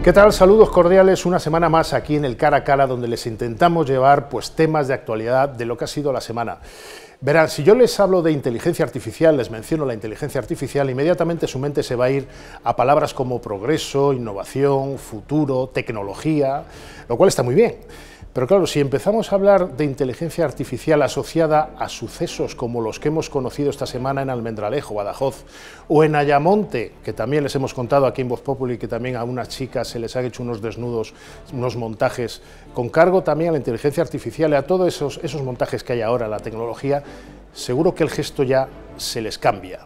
¿Qué tal? Saludos cordiales, una semana más aquí en el Cara a Cara, donde les intentamos llevar temas de actualidad de lo que ha sido la semana. Verán, si yo les hablo de inteligencia artificial, les menciono la inteligencia artificial, inmediatamente su mente se va a ir a palabras como progreso, innovación, futuro, tecnología, lo cual está muy bien. Pero claro, si empezamos a hablar de inteligencia artificial asociada a sucesos como los que hemos conocido esta semana en Almendralejo, Badajoz, o en Ayamonte, que también les hemos contado aquí en Voz Populi, que también a unas chicas se les ha hecho unos desnudos, unos montajes, con cargo también a la inteligencia artificial y a todos esos montajes que hay ahora en la tecnología, seguro que el gesto ya se les cambia.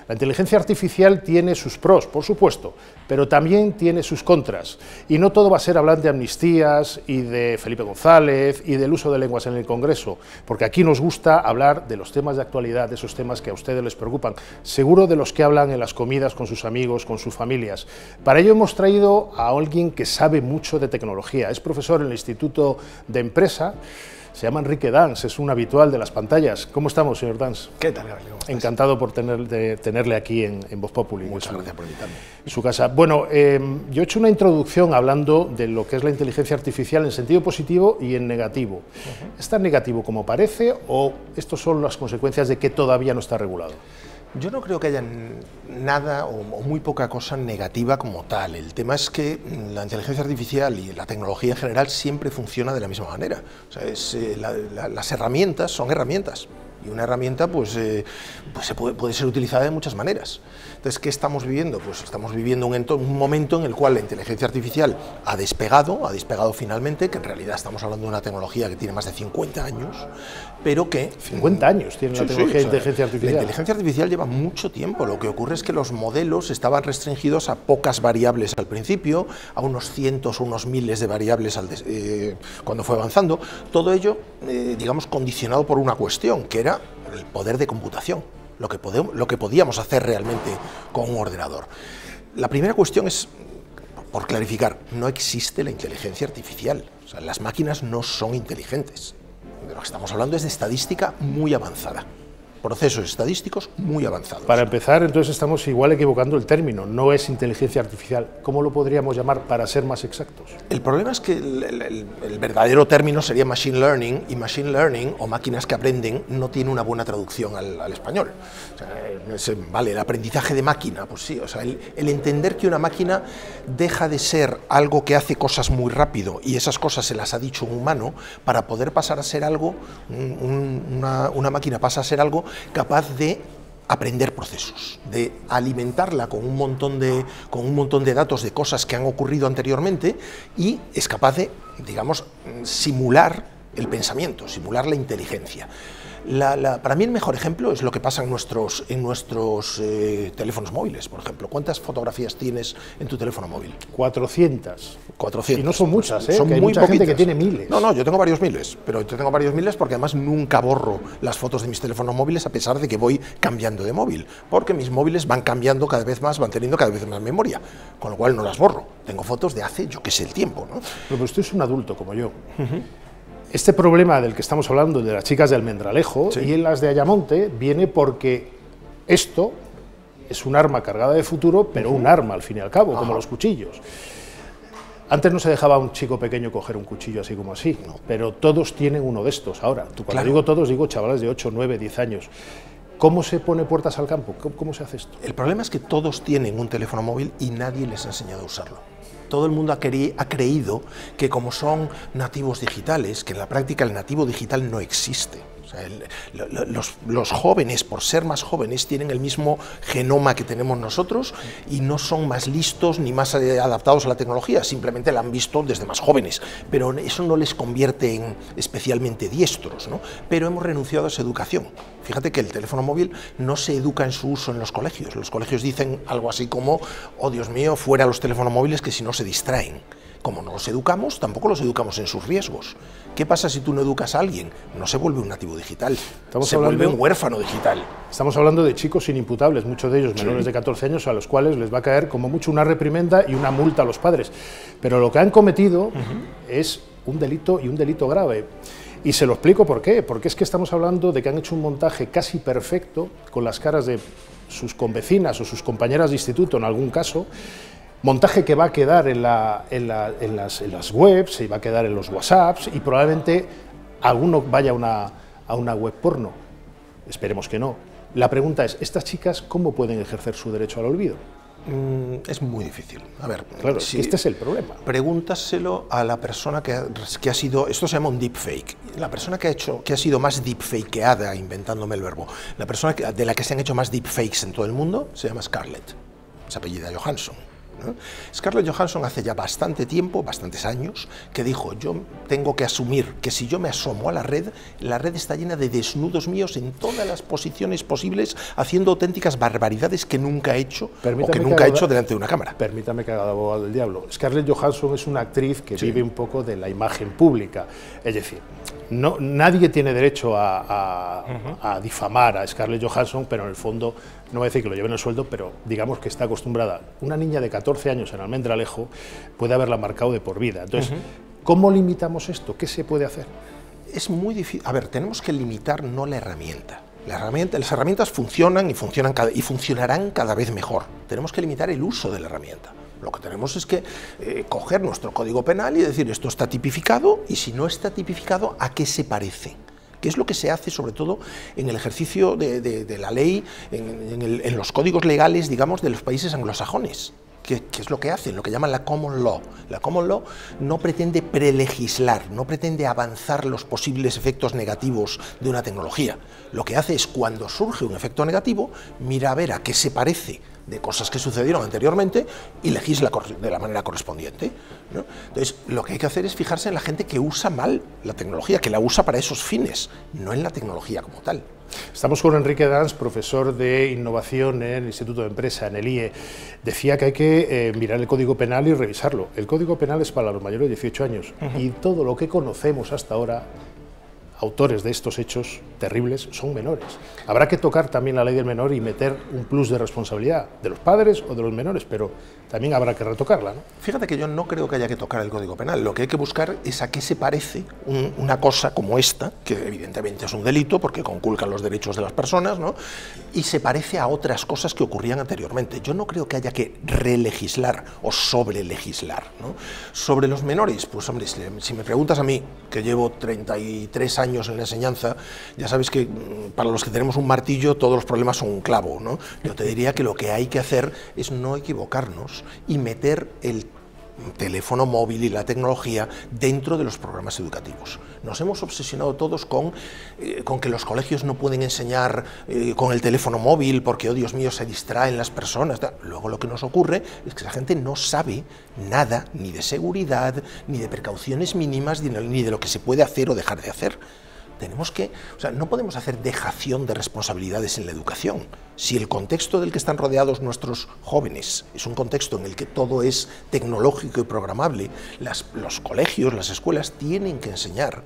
La inteligencia artificial tiene sus pros, por supuesto, pero también tiene sus contras. Y no todo va a ser hablar de amnistías y de Felipe González y del uso de lenguas en el Congreso, porque aquí nos gusta hablar de los temas de actualidad, de esos temas que a ustedes les preocupan, seguro de los que hablan en las comidas con sus amigos, con sus familias. Para ello hemos traído a alguien que sabe mucho de tecnología, es profesor en el Instituto de Empresa. Se llama Enrique Dans, es un habitual de las pantallas. ¿Cómo estamos, señor Dans? ¿Qué tal, Gabriel? Encantado por tenerle aquí en Voz Populi. Muchas gracias por invitarme. En su casa. Bueno, yo he hecho una introducción hablando de lo que es la inteligencia artificial en sentido positivo y en negativo. ¿Es tan negativo como parece o estas son las consecuencias de que todavía no está regulado? Yo no creo que haya nada o muy poca cosa negativa como tal. El tema es que la inteligencia artificial y la tecnología en general siempre funciona de la misma manera. O sea, las herramientas son herramientas. Y una herramienta puede ser utilizada de muchas maneras. Entonces, ¿qué estamos viviendo? Pues estamos viviendo un momento en el cual la inteligencia artificial ha despegado finalmente, que en realidad estamos hablando de una tecnología que tiene más de 50 años, pero que... 50 años tiene la tecnología de inteligencia artificial. La inteligencia artificial lleva mucho tiempo. Lo que ocurre es que los modelos estaban restringidos a pocas variables al principio, a unos cientos o unos miles de variables cuando fue avanzando. Todo ello, digamos, condicionado por una cuestión, que era el poder de computación, lo que podíamos hacer realmente con un ordenador. La primera cuestión es, por clarificar, no existe la inteligencia artificial. O sea, las máquinas no son inteligentes. De lo que estamos hablando es de estadística muy avanzada. Procesos estadísticos muy avanzados. Para empezar, entonces estamos igual equivocando el término, no es inteligencia artificial. ¿Cómo lo podríamos llamar para ser más exactos? El problema es que el verdadero término sería machine learning, y machine learning, o máquinas que aprenden, no tiene una buena traducción al español. O sea, vale, el aprendizaje de máquina, pues sí, o sea, el entender que una máquina deja de ser algo que hace cosas muy rápido, y esas cosas se las ha dicho un humano, para poder pasar a ser algo, una máquina pasa a ser algo capaz de aprender procesos, de alimentarla con un montón de datos de cosas que han ocurrido anteriormente, y es capaz de, digamos, simular el pensamiento, simular la inteligencia. Para mí el mejor ejemplo es lo que pasa en nuestros teléfonos móviles, por ejemplo. ¿Cuántas fotografías tienes en tu teléfono móvil? 400. 400. Y no son muchas, son que hay muy mucha poquitas. gente que tiene miles. No, yo tengo varios miles, pero yo tengo varios miles porque además nunca borro las fotos de mis teléfonos móviles, a pesar de que voy cambiando de móvil, porque mis móviles van cambiando cada vez más, van teniendo cada vez más memoria, con lo cual no las borro. Tengo fotos de hace, yo qué sé, el tiempo, ¿no? Pero usted es un adulto como yo. Este problema del que estamos hablando, de las chicas de Almendralejo, sí, y en las de Ayamonte, viene porque esto es un arma cargada de futuro, pero un arma al fin y al cabo, como los cuchillos. Antes no se dejaba a un chico pequeño coger un cuchillo así como así, pero todos tienen uno de estos ahora. Cuando digo todos, digo chavales de 8, 9, 10 años. ¿Cómo se pone puertas al campo? ¿Cómo se hace esto? El problema es que todos tienen un teléfono móvil y nadie les ha enseñado a usarlo. Todo el mundo ha creído que, como son nativos digitales, que en la práctica el nativo digital no existe. O sea, los jóvenes, por ser más jóvenes, tienen el mismo genoma que tenemos nosotros y no son más listos ni más adaptados a la tecnología, simplemente la han visto desde más jóvenes, pero eso no les convierte en especialmente diestros, ¿no? Pero hemos renunciado a esa educación. Fíjate que el teléfono móvil no se educa en su uso en los colegios. Los colegios dicen algo así como, oh Dios mío, fuera los teléfonos móviles, que si no se distraen. Como no los educamos, tampoco los educamos en sus riesgos. ¿Qué pasa si tú no educas a alguien? No se vuelve un nativo digital, se vuelve un huérfano digital. Estamos hablando de chicos inimputables, muchos de ellos menores de 14 años, a los cuales les va a caer como mucho una reprimenda y una multa a los padres. Pero lo que han cometido es un delito, y un delito grave. Y se lo explico por qué. Porque es que estamos hablando de que han hecho un montaje casi perfecto con las caras de sus convecinas o sus compañeras de instituto, en algún caso, Montaje que va a quedar en las webs, y va a quedar en los WhatsApps, y probablemente alguno vaya a una web porno. Esperemos que no. La pregunta es, ¿estas chicas cómo pueden ejercer su derecho al olvido? Es muy difícil. A ver, claro, si este es el problema. Pregúntaselo a la persona que ha sido, esto se llama un deepfake, la persona que ha sido más deepfakeada, inventándome el verbo, la persona de la que se han hecho más deepfakes en todo el mundo, se llama Scarlett, se apellida Johansson, ¿no? Scarlett Johansson hace ya bastante tiempo, bastantes años, que dijo, yo tengo que asumir que si yo me asomo a la red está llena de desnudos míos en todas las posiciones posibles, haciendo auténticas barbaridades que nunca he hecho, o que nunca he hecho delante de una cámara. Permítame que haga de abogado del diablo. Scarlett Johansson es una actriz que vive un poco de la imagen pública, es decir, nadie tiene derecho a difamar a Scarlett Johansson, pero en el fondo, no voy a decir que lo lleven el sueldo, pero digamos que está acostumbrada. Una niña de 14 años en Almendralejo puede haberla marcado de por vida. Entonces, ¿cómo limitamos esto? ¿Qué se puede hacer? Es muy difícil. A ver, tenemos que limitar no la herramienta. Las herramientas funcionan y funcionarán cada vez mejor. Tenemos que limitar el uso de la herramienta. Lo que tenemos es que coger nuestro código penal y decir esto está tipificado, y si no está tipificado, ¿a qué se parece? ¿Qué es lo que se hace sobre todo en el ejercicio de la ley, en los códigos legales, digamos, de los países anglosajones? ¿Qué es lo que hacen? Lo que llaman la common law. La common law no pretende prelegislar, no pretende avanzar los posibles efectos negativos de una tecnología. Lo que hace es, cuando surge un efecto negativo, mira a ver a qué se parece de cosas que sucedieron anteriormente y legisla de la manera correspondiente, ¿no? Entonces, lo que hay que hacer es fijarse en la gente que usa mal la tecnología, que la usa para esos fines, no en la tecnología como tal. Estamos con Enrique Dans, profesor de innovación en el Instituto de Empresa, en el IE. Decía que hay que mirar el Código Penal y revisarlo. El Código Penal es para los mayores de 18 años y todo lo que conocemos hasta ahora, autores de estos hechos terribles, son menores. Habrá que tocar también la ley del menor y meter un plus de responsabilidad de los padres o de los menores, pero también habrá que retocarla, ¿no? Fíjate que yo no creo que haya que tocar el Código Penal. Lo que hay que buscar es a qué se parece una cosa como esta, que evidentemente es un delito porque conculca los derechos de las personas, ¿no? Y se parece a otras cosas que ocurrían anteriormente. Yo no creo que haya que relegislar o sobrelegislar, ¿no? Sobre los menores, pues hombre, si me preguntas a mí, que llevo 33 años en la enseñanza, ya sabes que para los que tenemos un martillo todos los problemas son un clavo, ¿no? Yo te diría que lo que hay que hacer es no equivocarnos y meter el teléfono móvil y la tecnología dentro de los programas educativos. Nos hemos obsesionado todos con que los colegios no pueden enseñar con el teléfono móvil porque, oh Dios mío, se distraen las personas. Luego lo que nos ocurre es que la gente no sabe nada, ni de seguridad, ni de precauciones mínimas, ni de lo que se puede hacer o dejar de hacer. No podemos hacer dejación de responsabilidades en la educación. Si el contexto del que están rodeados nuestros jóvenes es un contexto en el que todo es tecnológico y programable, los colegios, las escuelas tienen que enseñar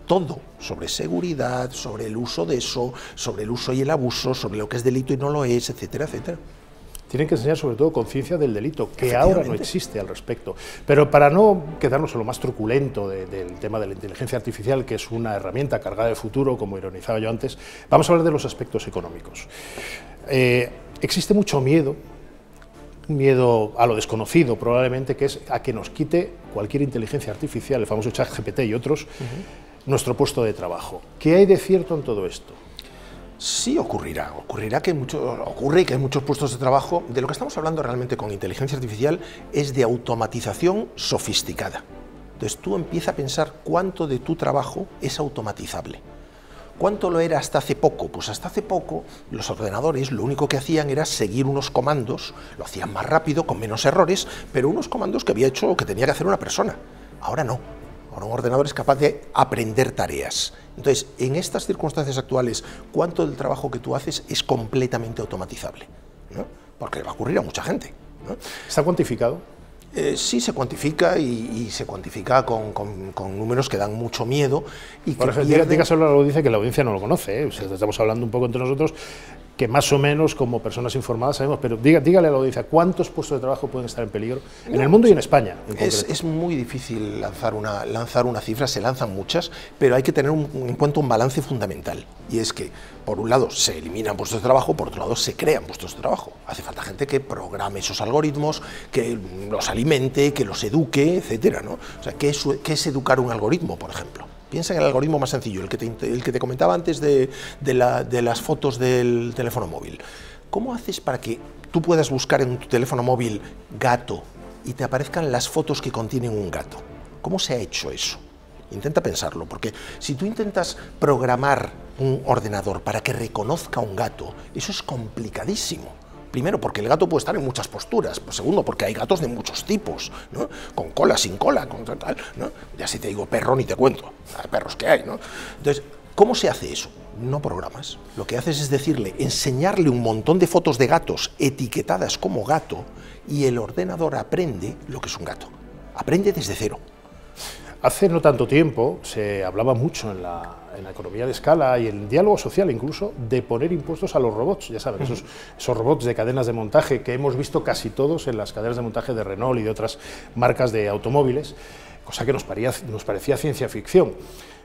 todo sobre seguridad, sobre el uso de eso, sobre el uso y el abuso, sobre lo que es delito y no lo es, etcétera, etcétera. Tienen que enseñar sobre todo conciencia del delito, que ahora no existe al respecto. Pero para no quedarnos en lo más truculento del tema de la inteligencia artificial, que es una herramienta cargada de futuro, como ironizaba yo antes, vamos a hablar de los aspectos económicos. Existe mucho miedo, un miedo a lo desconocido probablemente, que es a que nos quite cualquier inteligencia artificial, el famoso ChatGPT y otros, nuestro puesto de trabajo. ¿Qué hay de cierto en todo esto? Sí ocurrirá que ocurre y que hay muchos puestos de trabajo. De lo que estamos hablando realmente con inteligencia artificial es de automatización sofisticada. Entonces tú empieza a pensar cuánto de tu trabajo es automatizable. ¿Cuánto lo era hasta hace poco? Pues hasta hace poco los ordenadores lo único que hacían era seguir unos comandos, lo hacían más rápido, con menos errores, pero unos comandos que había hecho o que tenía que hacer una persona. Ahora no. Ahora un ordenador es capaz de aprender tareas. Entonces, en estas circunstancias actuales, ¿cuánto del trabajo que tú haces es completamente automatizable? ¿No? Porque le va a ocurrir a mucha gente, ¿no? ¿Está cuantificado? Sí se cuantifica y se cuantifica con números que dan mucho miedo. Y por ejemplo, dígaselo a la audiencia, que la audiencia no lo conoce, ¿eh? O sea, estamos hablando un poco entre nosotros. que más o menos como personas informadas sabemos, pero dígale a la audiencia, ¿cuántos puestos de trabajo pueden estar en peligro en el mundo y en España? Es muy difícil lanzar una cifra, se lanzan muchas, pero hay que tener en cuenta un balance fundamental, y es que, por un lado, se eliminan puestos de trabajo, por otro lado, se crean puestos de trabajo. Hace falta gente que programe esos algoritmos, que los alimente, que los eduque, etcétera, ¿no? O sea, ¿qué es educar un algoritmo, por ejemplo? Piensa en el algoritmo más sencillo, el que te comentaba antes de las fotos del teléfono móvil. ¿Cómo haces para que tú puedas buscar en tu teléfono móvil gato y te aparezcan las fotos que contienen un gato? ¿Cómo se ha hecho eso? Intenta pensarlo, porque si tú intentas programar un ordenador para que reconozca un gato, eso es complicadísimo. Primero, porque el gato puede estar en muchas posturas. Pues segundo, porque hay gatos de muchos tipos, ¿no? Con cola, sin cola, con tal, ¿no? Ya si te digo perro, ni te cuento. Hay perros que hay, ¿no? Entonces, ¿cómo se hace eso? No programas. Lo que haces es decirle, enseñarle un montón de fotos de gatos etiquetadas como gato, y el ordenador aprende lo que es un gato. Aprende desde cero. Hace no tanto tiempo se hablaba mucho en la economía de escala y en el diálogo social incluso de poner impuestos a los robots, ya saben, esos robots de cadenas de montaje que hemos visto casi todos en las cadenas de montaje de Renault y de otras marcas de automóviles, cosa que nos parecía ciencia ficción.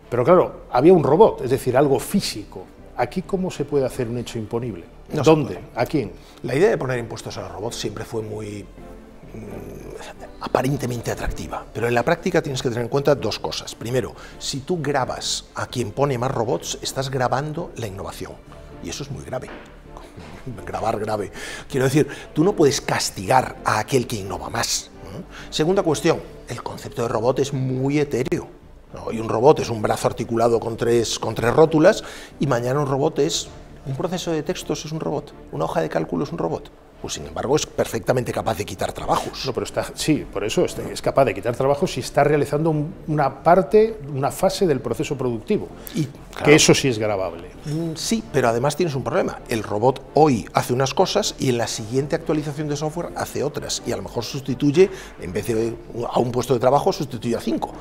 Pero claro, había un robot, es decir, algo físico. ¿Aquí cómo se puede hacer un hecho imponible? No. ¿Dónde? ¿A quién? La idea de poner impuestos a los robots siempre fue muy aparentemente atractiva, pero en la práctica tienes que tener en cuenta dos cosas. Primero, si tú grabas a quien pone más robots, estás grabando la innovación, y eso es muy grave. Grabar grave. Quiero decir, tú no puedes castigar a aquel que innova más, ¿no? Segunda cuestión, el concepto de robot es muy etéreo, ¿no? Y un robot es un brazo articulado con tres rótulas, y mañana un robot es un proceso de textos, es un robot, una hoja de cálculo es un robot. Pues sin embargo es perfectamente capaz de quitar trabajos. No, pero sí, por eso es capaz de quitar trabajos si está realizando una fase del proceso productivo, y claro, que eso sí es grabable. Sí, pero además tienes un problema. El robot hoy hace unas cosas y en la siguiente actualización de software hace otras, y a lo mejor sustituye, en vez de a un puesto de trabajo, sustituye a 5.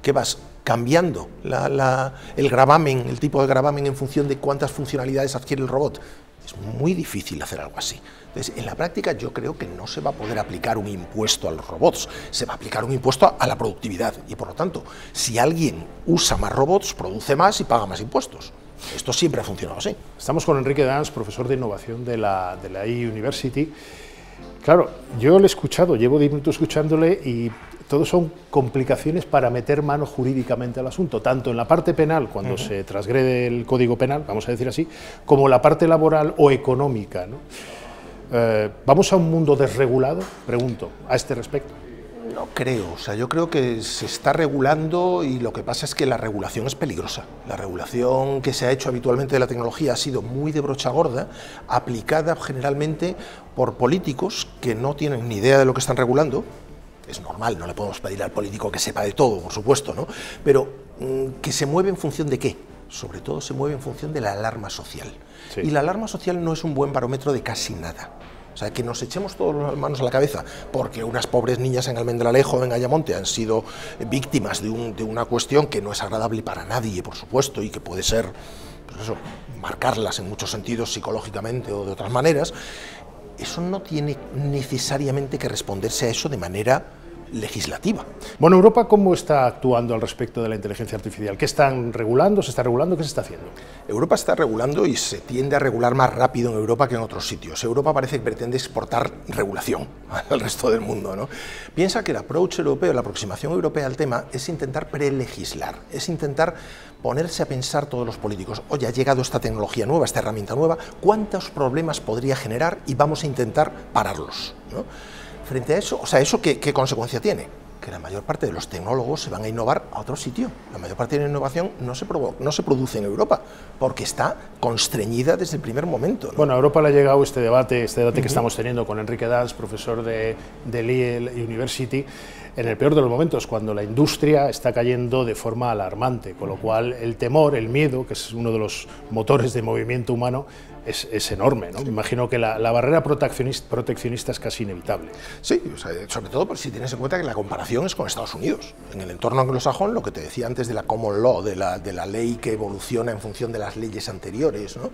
¿Qué vas cambiando el gravamen, el tipo de gravamen en función de cuántas funcionalidades adquiere el robot? Es muy difícil hacer algo así. Entonces, en la práctica yo creo que no se va a poder aplicar un impuesto a los robots, se va a aplicar un impuesto a la productividad, y por lo tanto, si alguien usa más robots, produce más y paga más impuestos. Esto siempre ha funcionado así. Estamos con Enrique Dans, profesor de innovación de la eUniversity. Claro, yo le he escuchado, llevo 10 minutos escuchándole, y todo son complicaciones para meter mano jurídicamente al asunto, tanto en la parte penal, cuando se transgrede el Código Penal, vamos a decir así, como la parte laboral o económica, ¿no? ¿Vamos a un mundo desregulado? Pregunto, a este respecto. No creo, o sea, yo creo que se está regulando, y lo que pasa es que la regulación es peligrosa. La regulación que se ha hecho habitualmente de la tecnología ha sido muy de brocha gorda, aplicada generalmente por políticos que no tienen ni idea de lo que están regulando. Es normal, no le podemos pedir al político que sepa de todo, por supuesto, ¿no? Pero que se mueve en función de ¿qué? Sobre todo se mueve en función de la alarma social. Sí. Y la alarma social no es un buen barómetro de casi nada. O sea, que nos echemos todas las manos a la cabeza porque unas pobres niñas en Almendralejo o en Ayamonte han sido víctimas de una cuestión que no es agradable para nadie, por supuesto, y que puede ser, pues eso, marcarlas en muchos sentidos psicológicamente o de otras maneras. Eso no tiene necesariamente que responderse a eso de manera legislativa. Bueno, ¿Europa cómo está actuando al respecto de la inteligencia artificial? ¿Qué están regulando? ¿Se está regulando? ¿Qué se está haciendo? Europa está regulando, y se tiende a regular más rápido en Europa que en otros sitios. Europa parece que pretende exportar regulación al resto del mundo, ¿no? Piensa que el approach europeo, la aproximación europea al tema, es intentar prelegislar, es intentar ponerse a pensar todos los políticos, oye, ha llegado esta tecnología nueva, esta herramienta nueva, ¿cuántos problemas podría generar? Y vamos a intentar pararlos, ¿no? Frente a eso, o sea, ¿eso qué consecuencia tiene? Que la mayor parte de los tecnólogos se van a innovar a otro sitio. La mayor parte de la innovación no se produce en Europa, porque está constreñida desde el primer momento, ¿no? Bueno, a Europa le ha llegado este debate que estamos teniendo con Enrique Dans, profesor de Yale University, en el peor de los momentos, cuando la industria está cayendo de forma alarmante, con lo cual el temor, el miedo, que es uno de los motores de movimiento humano, es enorme, ¿no? Me imagino que la barrera proteccionista es casi inevitable. Sí, o sea, sobre todo si tienes en cuenta que la comparación es con Estados Unidos. En el entorno anglosajón, lo que te decía antes de la common law, de la ley que evoluciona en función de las leyes anteriores, consumidores, ¿no?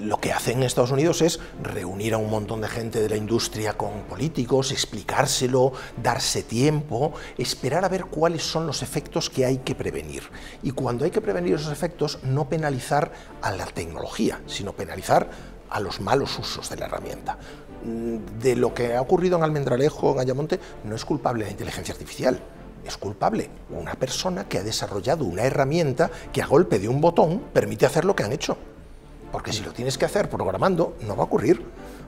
Lo que hacen en Estados Unidos es reunir a un montón de gente de la industria con políticos, explicárselo, darse tiempo, esperar a ver cuáles son los efectos que hay que prevenir. Y cuando hay que prevenir esos efectos, no penalizar a la tecnología, sino penalizar a los malos usos de la herramienta. De lo que ha ocurrido en Almendralejo, en Ayamonte, no es culpable la inteligencia artificial. Es culpable una persona que ha desarrollado una herramienta que a golpe de un botón permite hacer lo que han hecho. Porque si lo tienes que hacer programando, no va a ocurrir.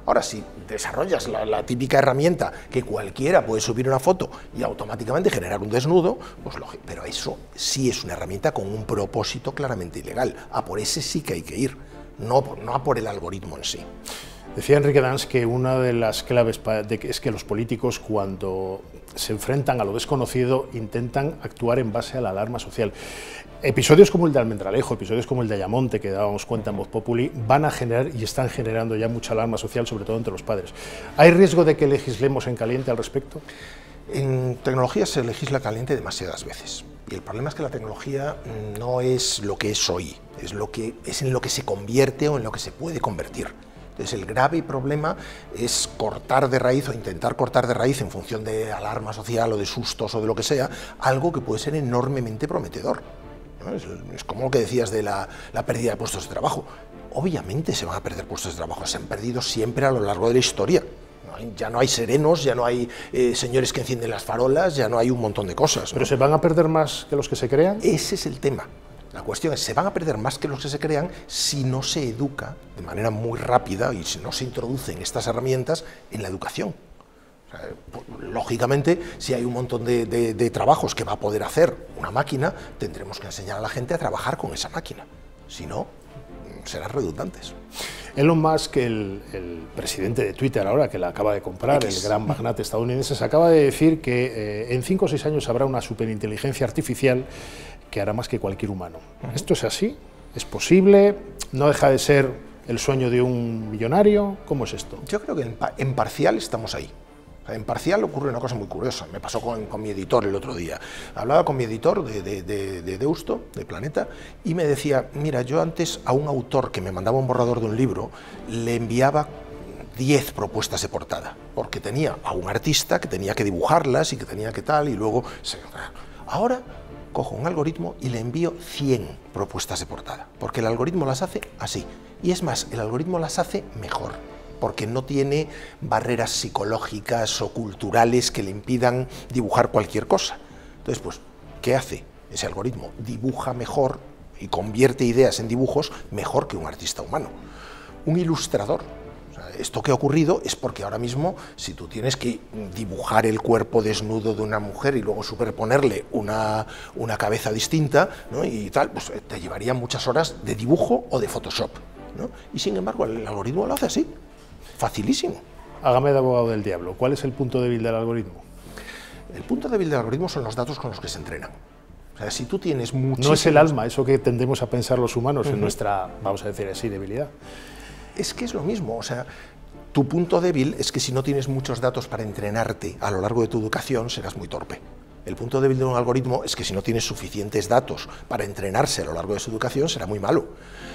Ahora, si desarrollas la típica herramienta que cualquiera puede subir una foto y automáticamente generar un desnudo, pues lógico, pero eso sí es una herramienta con un propósito claramente ilegal. A por ese sí que hay que ir, no a por el algoritmo en sí. Decía Enrique Dans que una de las claves es que los políticos, cuando se enfrentan a lo desconocido, intentan actuar en base a la alarma social. Episodios como el de Almendralejo, episodios como el de Ayamonte, que dábamos cuenta en Voz Populi, van a generar y están generando ya mucha alarma social, sobre todo entre los padres. ¿Hay riesgo de que legislemos en caliente al respecto? En tecnología se legisla caliente demasiadas veces. Y el problema es que la tecnología no es lo que es hoy, es en lo que se convierte o en lo que se puede convertir. Entonces, el grave problema es cortar de raíz o intentar cortar de raíz en función de alarma social o de sustos o de lo que sea, algo que puede ser enormemente prometedor, ¿no? Es como lo que decías de la pérdida de puestos de trabajo. Obviamente se van a perder puestos de trabajo, se han perdido siempre a lo largo de la historia. Ya no hay serenos, ya no hay señores que encienden las farolas, ya no hay un montón de cosas, ¿no? ¿Pero se van a perder más que los que se crean? Ese es el tema. La cuestión es, se van a perder más que los que se crean si no se educa de manera muy rápida y si no se introducen estas herramientas en la educación. O sea, lógicamente, si hay un montón de trabajos que va a poder hacer una máquina, tendremos que enseñar a la gente a trabajar con esa máquina. Si no, serán redundantes. Elon Musk, el presidente de Twitter ahora, que la acaba de comprar, el gran magnate estadounidense, se acaba de decir que en 5 o 6 años habrá una superinteligencia artificial que hará más que cualquier humano. ¿Esto es así? ¿Es posible? ¿No deja de ser el sueño de un millonario? ¿Cómo es esto? Yo creo que en parcial estamos ahí. En parcial ocurre una cosa muy curiosa. Me pasó con mi editor el otro día. Hablaba con mi editor de Deusto, de Planeta, y me decía, mira, yo antes a un autor que me mandaba un borrador de un libro, le enviaba 10 propuestas de portada, porque tenía a un artista que tenía que dibujarlas y que tenía que tal, y luego... Ahora cojo un algoritmo y le envío 100 propuestas de portada, porque el algoritmo las hace así. Y es más, el algoritmo las hace mejor, porque no tiene barreras psicológicas o culturales que le impidan dibujar cualquier cosa. Entonces, pues, ¿qué hace ese algoritmo? Dibuja mejor y convierte ideas en dibujos mejor que un artista humano. Un ilustrador. O sea, esto que ha ocurrido es porque ahora mismo, si tú tienes que dibujar el cuerpo desnudo de una mujer y luego superponerle una cabeza distinta, ¿no? Y tal, pues te llevaría muchas horas de dibujo o de Photoshop, ¿no? Y sin embargo, el algoritmo lo hace así. Facilísimo. Hágame de abogado del diablo. ¿Cuál es el punto débil del algoritmo? El punto débil del algoritmo son los datos con los que se entrenan. O sea, si tú tienes muchísimos... No es el alma, eso que tendemos a pensar los humanos en nuestra, vamos a decir así, debilidad. Es que es lo mismo, o sea, tu punto débil es que si no tienes muchos datos para entrenarte a lo largo de tu educación, serás muy torpe. El punto débil de un algoritmo es que si no tienes suficientes datos para entrenarse a lo largo de su educación, será muy malo.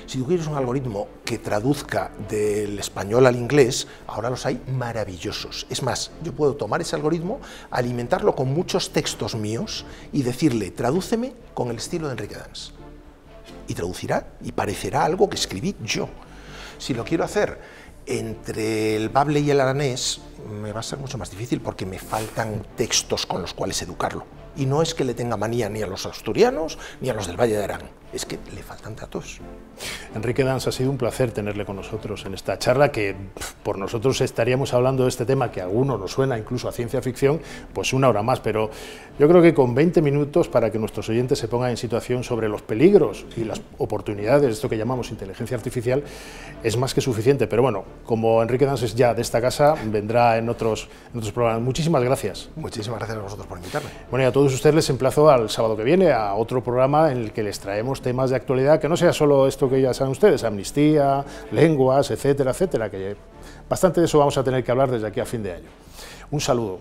Si tú quieres un algoritmo que traduzca del español al inglés, ahora los hay maravillosos. Es más, yo puedo tomar ese algoritmo, alimentarlo con muchos textos míos y decirle, tradúceme con el estilo de Enrique Dans. Y traducirá y parecerá algo que escribí yo. Si lo quiero hacer entre el bable y el aranés, me va a ser mucho más difícil porque me faltan textos con los cuales educarlo. Y no es que le tenga manía ni a los asturianos ni a los del Valle de Arán, es que le faltan datos. Enrique Dans, ha sido un placer tenerle con nosotros en esta charla, que por nosotros estaríamos hablando de este tema que a algunos nos suena incluso a ciencia ficción, pues 1 hora más, pero yo creo que con 20 minutos para que nuestros oyentes se pongan en situación sobre los peligros y las oportunidades de esto que llamamos inteligencia artificial es más que suficiente. Pero bueno, como Enrique Dans es ya de esta casa, vendrá en otros programas. Muchísimas gracias. Muchísimas gracias a vosotros por invitarme. Bueno, y a todos ustedes les emplazo al sábado que viene a otro programa en el que les traemos temas de actualidad, que no sea solo esto que ya saben ustedes, amnistía, lenguas, etcétera, etcétera, que bastante de eso vamos a tener que hablar desde aquí a fin de año. Un saludo.